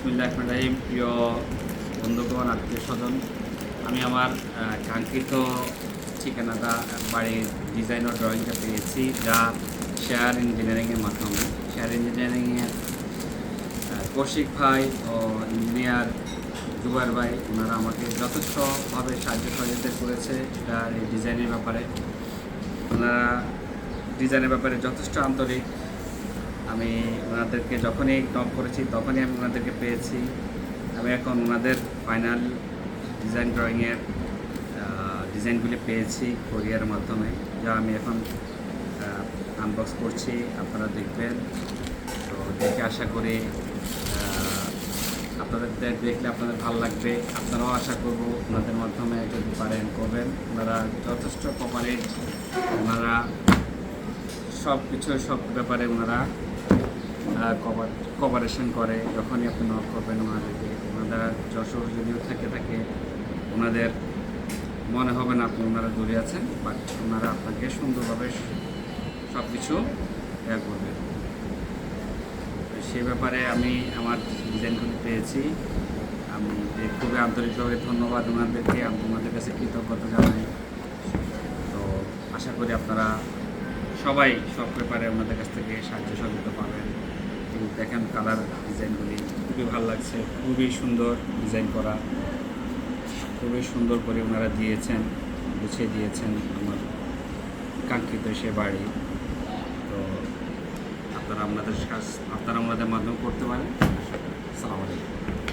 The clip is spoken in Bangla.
বিসমিল্লাহির রহমানির রহিম। প্রিয় বন্ধুগণ, আত্মীয় স্বজন, আমি আমার কাঙ্ক্ষিত ঠিকানাটা বাড়ির ডিজাইন ও ড্রয়িংটা পেয়েছি, যা শেয়ার ইঞ্জিনিয়ারিংয়ের মাধ্যমে। শেয়ার ইঞ্জিনিয়ারিংয়ের কৌশিক ভাই ও ইঞ্জিনিয়ার জুবাইর ভাই, ওনারা আমাকে যথেষ্টভাবে সাহায্য সহযোগিতা করেছে এটা এই ডিজাইনের ব্যাপারে। ওনারা ডিজাইনের ব্যাপারে যথেষ্ট আন্তরিক। আমি ওনাদেরকে যখনই নক করেছি তখনই আমি ওনাদেরকে পেয়েছি। আমি এখন ওনাদের ফাইনাল ডিজাইন ড্রয়িংয়ের ডিজাইনগুলি পেয়েছি কোরিয়ার মাধ্যমে, যা আমি এখন আনবক্স করছি, আপনারা দেখবেন। তো দেখে আশা করি আপনাদের দেখলে আপনাদের ভালো লাগবে। আপনারাও আশা করব ওনাদের মাধ্যমে যদি পারেন করবেন। ওনারা যথেষ্ট কোঅপারেট, ওনারা সব ব্যাপারে ওনারা কোঅপারেশন করে। যখনই আপনি নক করবেন ওনাদেরকে, ওনারা যশোর যদিও থাকে ওনাদের মনে হবে না আপনি ওনারা দূরে আছেন, বাট ওনারা আপনাকে সুন্দরভাবে সব কিছু করবেন। সেই ব্যাপারে আমি আমার ডিজাইনগুলি পেয়েছি। আমি খুবই আন্তরিকভাবে ধন্যবাদ ওনাদেরকে, আমি ওনাদের কাছে কৃতজ্ঞতা জানাই। তো আশা করি আপনারা সবাই সব ব্যাপারে ওনাদের কাছ থেকে সাহায্য সহযোগিতা পাবেন। দেখেন কালার ডিজাইনগুলি খুবই ভালো লাগছে, খুবই সুন্দর ডিজাইন করা, খুবই সুন্দর করে ওনারা দিয়েছেন, গুছিয়ে দিয়েছেন আমার কাঙ্ক্ষিত সে বাড়ি। তো আপনারা আপনাদের মাধ্যমে করতে পারেন। আসসালামু আলাইকুম।